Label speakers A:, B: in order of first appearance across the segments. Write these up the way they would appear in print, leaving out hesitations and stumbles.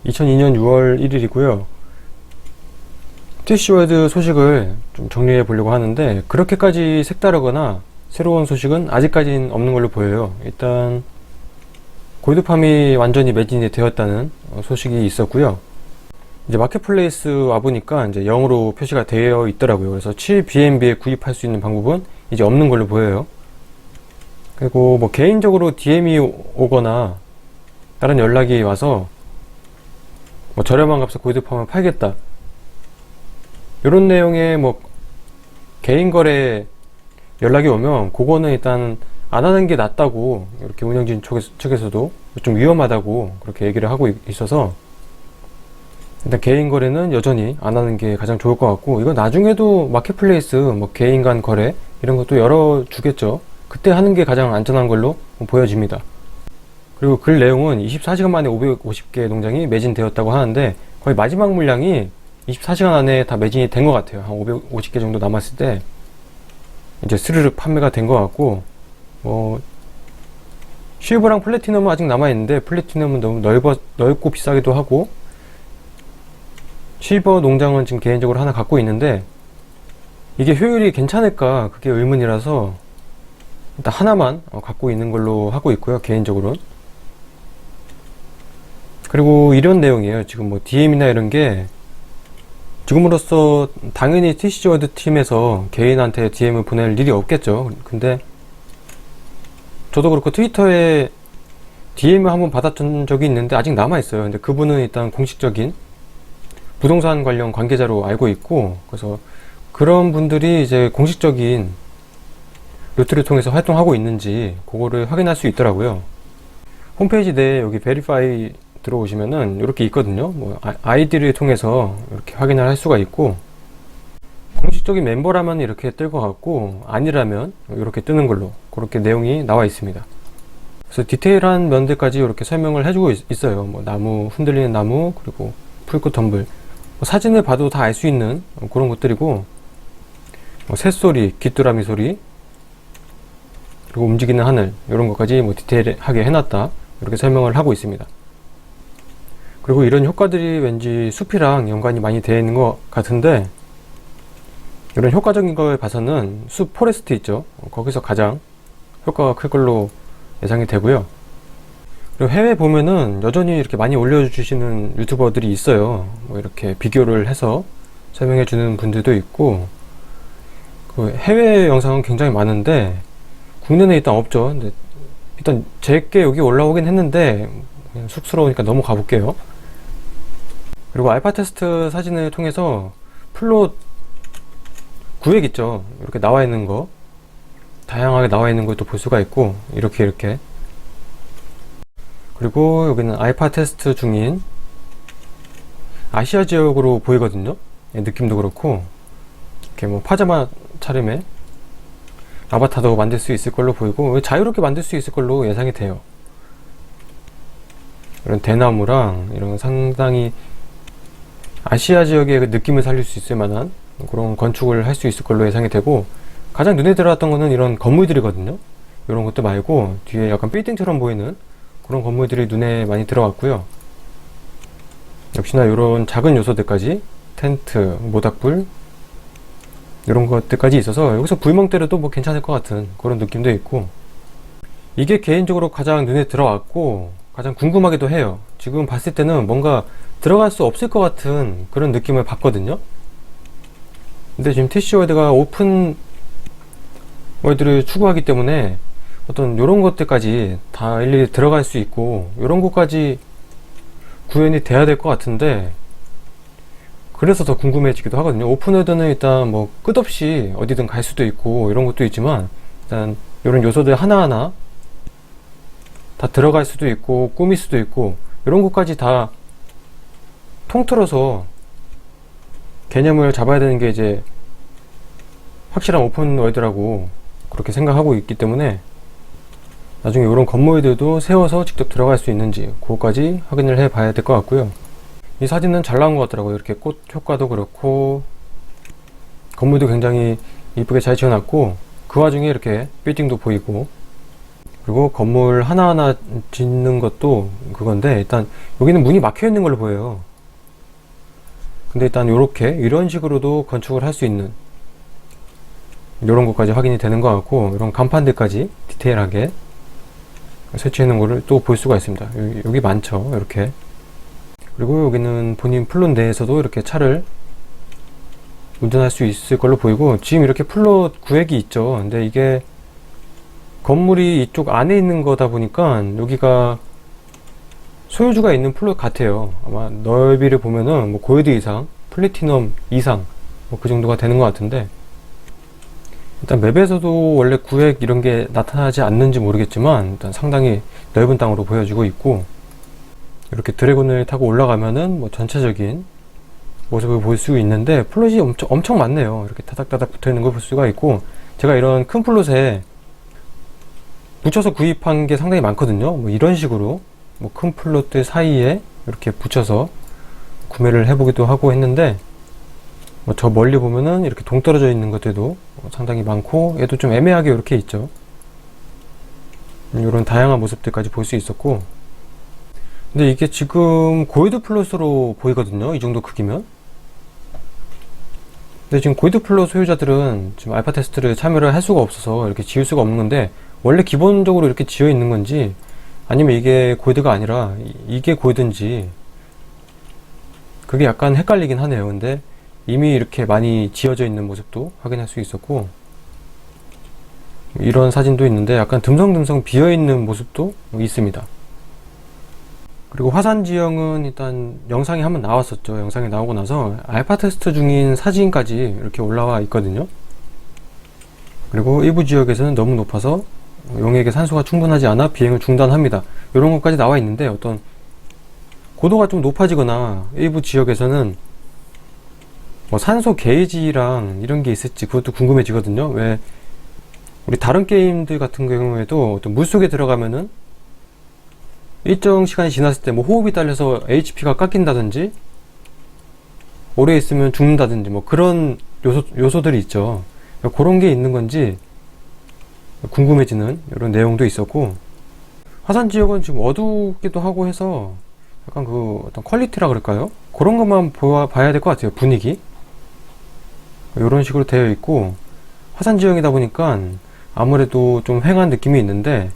A: 2002년 6월 1일이고요. TC월드 소식을 좀 정리해 보려고 하는데, 그렇게까지 색다르거나 새로운 소식은 아직까지는 없는 걸로 보여요. 일단 골드팜이 완전히 매진이 되었다는 소식이 있었고요. 이제 마켓플레이스 와보니까 이제 0으로 표시가 되어 있더라고요. 그래서 7BNB에 구입할 수 있는 방법은 이제 없는 걸로 보여요. 그리고 뭐 개인적으로 DM이 오거나 다른 연락이 와서 뭐 저렴한 값에 골드팜을 팔겠다, 이런 내용의 뭐 개인 거래 연락이 오면 그거는 일단 안 하는 게 낫다고, 이렇게 운영진 측에서도 좀 위험하다고 그렇게 얘기를 하고 있어서 일단 개인 거래는 여전히 안 하는 게 가장 좋을 것 같고, 이건 나중에도 마켓플레이스 뭐 개인 간 거래 이런 것도 열어주겠죠. 그때 하는 게 가장 안전한 걸로 보여집니다. 그리고 글 내용은 24시간 만에 550개 농장이 매진되었다고 하는데, 거의 마지막 물량이 24시간 안에 다 매진이 된 것 같아요. 한 550개 정도 남았을 때 이제 스르륵 판매가 된 것 같고, 뭐 실버랑 플래티넘은 아직 남아있는데, 플래티넘은 너무 넓고 비싸기도 하고, 실버 농장은 지금 개인적으로 하나 갖고 있는데 이게 효율이 괜찮을까 그게 의문이라서 일단 하나만 갖고 있는 걸로 하고 있고요, 개인적으로는. 그리고 이런 내용이에요. 지금 뭐 DM이나 이런 게 지금으로서 당연히 TC월드 팀에서 개인한테 DM을 보낼 일이 없겠죠. 근데 저도 그렇고 트위터에 DM을 한번 받았던 적이 있는데 아직 남아있어요. 근데 그분은 일단 공식적인 부동산 관련 관계자로 알고 있고, 그래서 그런 분들이 이제 공식적인 루트를 통해서 활동하고 있는지 그거를 확인할 수 있더라고요. 홈페이지 내에 여기 베리파이 들어오시면은 이렇게 있거든요. 뭐 아이디를 통해서 이렇게 확인을 할 수가 있고, 공식적인 멤버라면 이렇게 뜰 것 같고, 아니라면 이렇게 뜨는 걸로 그렇게 내용이 나와 있습니다. 그래서 디테일한 면들까지 이렇게 설명을 해주고 있어요. 뭐 나무, 흔들리는 나무, 그리고 풀꽃 덤불, 사진을 봐도 다 알 수 있는 그런 것들이고, 새소리, 귀뚜라미 소리, 그리고 움직이는 하늘, 이런 것까지 뭐 디테일하게 해놨다, 이렇게 설명을 하고 있습니다. 그리고 이런 효과들이 왠지 숲이랑 연관이 많이 되어 있는 것 같은데, 이런 효과적인 걸 봐서는 숲 포레스트 있죠, 거기서 가장 효과가 클 걸로 예상이 되고요. 그리고 해외 보면은 여전히 이렇게 많이 올려주시는 유튜버들이 있어요. 뭐 이렇게 비교를 해서 설명해 주는 분들도 있고, 그 해외 영상은 굉장히 많은데 국내는 일단 없죠. 근데 일단 제게 여기 올라오긴 했는데 그냥 쑥스러우니까 넘어가 볼게요. 그리고 알파 테스트 사진을 통해서 플롯 구획 있죠, 이렇게 나와 있는 거, 다양하게 나와 있는 것도 볼 수가 있고, 이렇게 그리고 여기는 알파 테스트 중인 아시아 지역으로 보이거든요. 느낌도 그렇고, 이렇게 뭐 파자마 차림에 아바타도 만들 수 있을 걸로 보이고, 자유롭게 만들 수 있을 걸로 예상이 돼요. 이런 대나무랑 이런 상당히 아시아 지역의 그 느낌을 살릴 수 있을 만한 그런 건축을 할 수 있을 걸로 예상이 되고, 가장 눈에 들어왔던 거는 이런 건물들이거든요. 이런 것도 말고 뒤에 약간 빌딩처럼 보이는 그런 건물들이 눈에 많이 들어왔고요. 역시나 이런 작은 요소들까지, 텐트, 모닥불, 이런 것들까지 있어서 여기서 불멍 때려도 뭐 괜찮을 것 같은 그런 느낌도 있고, 이게 개인적으로 가장 눈에 들어왔고 가장 궁금하기도 해요. 지금 봤을 때는 뭔가 들어갈 수 없을 것 같은 그런 느낌을 받거든요. 근데 지금 TC월드가 오픈 월드를 추구하기 때문에 어떤 요런 것들까지 다 일일이 들어갈 수 있고, 요런 것까지 구현이 돼야 될 것 같은데, 그래서 더 궁금해지기도 하거든요. 오픈월드는 일단 뭐 끝없이 어디든 갈 수도 있고 이런 것도 있지만, 일단 요런 요소들 하나하나 다 들어갈 수도 있고 꾸밀 수도 있고, 이런 것까지 다 통틀어서 개념을 잡아야 되는 게 이제 확실한 오픈월드라고 그렇게 생각하고 있기 때문에, 나중에 이런 건물들도 세워서 직접 들어갈 수 있는지 그거까지 확인을 해 봐야 될 것 같고요. 이 사진은 잘 나온 것 같더라고요. 이렇게 꽃 효과도 그렇고 건물도 굉장히 이쁘게 잘 지어놨고, 그 와중에 이렇게 빌딩도 보이고, 그리고 건물 하나하나 짓는 것도 그건데, 일단 여기는 문이 막혀 있는 걸로 보여요. 근데 일단 이런 식으로도 건축을 할 수 있는, 이런 것까지 확인이 되는 것 같고, 이런 간판들까지 디테일하게 설치해 놓은 거를 또 볼 수가 있습니다. 여기 많죠, 이렇게. 그리고 여기는 본인 플롯 내에서도 이렇게 차를 운전할 수 있을 걸로 보이고, 지금 이렇게 플롯 구획이 있죠. 근데 이게 건물이 이쪽 안에 있는 거다 보니까 여기가 소유주가 있는 플롯 같아요. 아마 넓이를 보면은 뭐 골드 이상, 플래티넘 이상 뭐 그 정도가 되는 것 같은데, 일단 맵에서도 원래 구획 이런 게 나타나지 않는지 모르겠지만 일단 상당히 넓은 땅으로 보여지고 있고, 이렇게 드래곤을 타고 올라가면은 뭐 전체적인 모습을 볼 수 있는데, 플롯이 엄청 많네요. 이렇게 타닥타닥 붙어 있는 걸 볼 수가 있고, 제가 이런 큰 플롯에 붙여서 구입한 게 상당히 많거든요. 뭐 이런 식으로 뭐 큰 플롯들 사이에 이렇게 붙여서 구매를 해보기도 하고 했는데, 뭐 저 멀리 보면은 이렇게 동떨어져 있는 것들도 상당히 많고, 얘도 좀 애매하게 이렇게 있죠. 이런 다양한 모습들까지 볼 수 있었고, 근데 이게 지금 골드 플롯으로 보이거든요. 이 정도 크기면. 근데 지금 골드 플롯 소유자들은 지금 알파 테스트를 참여를 할 수가 없어서 이렇게 지을 수가 없는 건데, 원래 기본적으로 이렇게 지어 있는 건지, 아니면 이게 골드가 아니라 이게 골드인지 그게 약간 헷갈리긴 하네요. 근데 이미 이렇게 많이 지어져 있는 모습도 확인할 수 있었고, 이런 사진도 있는데 약간 듬성듬성 비어 있는 모습도 있습니다. 그리고 화산 지형은 일단 영상이 한번 나왔었죠. 영상이 나오고 나서 알파 테스트 중인 사진까지 이렇게 올라와 있거든요. 그리고 일부 지역에서는 너무 높아서 용액의 산소가 충분하지 않아 비행을 중단합니다. 이런 것까지 나와 있는데, 어떤 고도가 좀 높아지거나 일부 지역에서는 뭐 산소 게이지랑 이런 게 있을지 그것도 궁금해지거든요. 왜 우리 다른 게임들 같은 경우에도 어떤 물속에 들어가면은 일정 시간이 지났을 때 뭐 호흡이 딸려서 HP가 깎인다든지 오래 있으면 죽는다든지 뭐 그런 요소들이 있죠. 그런 게 있는 건지 궁금해지는 이런 내용도 있었고, 화산 지역은 지금 어둡기도 하고 해서 약간 그 어떤 퀄리티라 그럴까요? 그런 것만 봐야 될 것 같아요. 분위기 이런 식으로 되어 있고, 화산 지형이다 보니까 아무래도 좀 휑한 느낌이 있는데,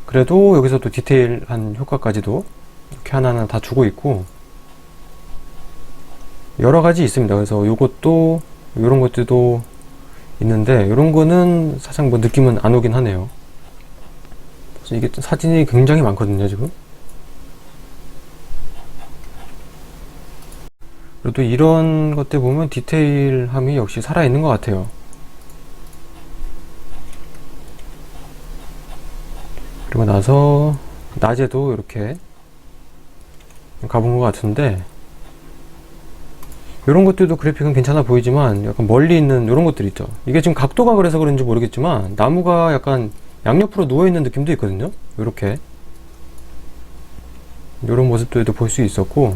A: 그래도 여기서 또 디테일한 효과까지도 이렇게 하나하나 다 주고 있고, 여러 가지 있습니다. 그래서 요것도 이런 것들도 있는데, 이런 거는 사실 뭐 느낌은 안 오긴 하네요. 그래서 이게 사진이 굉장히 많거든요, 지금. 그래도 이런 것들 보면 디테일함이 역시 살아있는 것 같아요. 그리고 나서 낮에도 이렇게 가본 것 같은데, 이런 것들도 그래픽은 괜찮아 보이지만 약간 멀리 있는 이런 것들 있죠. 이게 지금 각도가 그래서 그런지 모르겠지만 나무가 약간 양옆으로 누워있는 느낌도 있거든요. 이렇게 이런 모습들도 볼 수 있었고,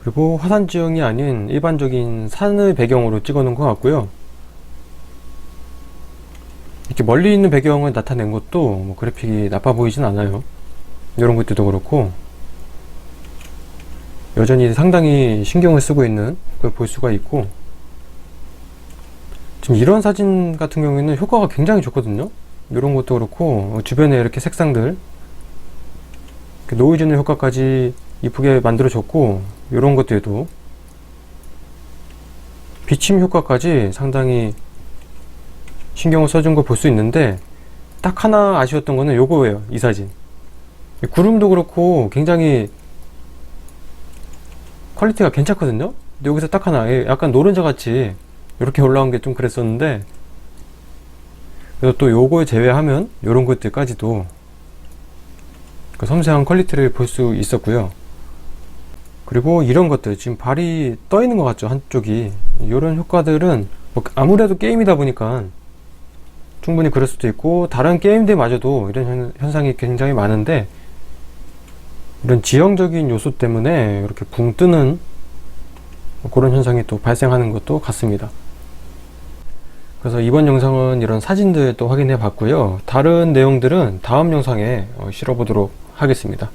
A: 그리고 화산 지형이 아닌 일반적인 산을 배경으로 찍어 놓은 것 같고요. 이렇게 멀리 있는 배경을 나타낸 것도 뭐 그래픽이 나빠 보이진 않아요. 이런 것들도 그렇고 여전히 상당히 신경을 쓰고 있는 걸 볼 수가 있고, 지금 이런 사진 같은 경우에는 효과가 굉장히 좋거든요. 이런 것도 그렇고 주변에 이렇게 색상들 노이즈는 효과까지 이쁘게 만들어줬고, 이런 것들도 비침 효과까지 상당히 신경을 써준 걸 볼 수 있는데, 딱 하나 아쉬웠던 거는 요거예요. 이 사진 구름도 그렇고 굉장히 퀄리티가 괜찮거든요. 근데 여기서 딱 하나 약간 노른자 같이 이렇게 올라온 게 좀 그랬었는데, 그래서 또 요걸 제외하면 이런 것들까지도 그 섬세한 퀄리티를 볼 수 있었고요. 그리고 이런 것들 지금 발이 떠 있는 것 같죠, 한쪽이. 이런 효과들은 뭐 아무래도 게임이다 보니까 충분히 그럴 수도 있고, 다른 게임들마저도 이런 현상이 굉장히 많은데, 이런 지형적인 요소 때문에 이렇게 붕 뜨는 그런 현상이 또 발생하는 것도 같습니다. 그래서 이번 영상은 이런 사진들 또 확인해 봤고요. 다른 내용들은 다음 영상에 실어보도록 하겠습니다.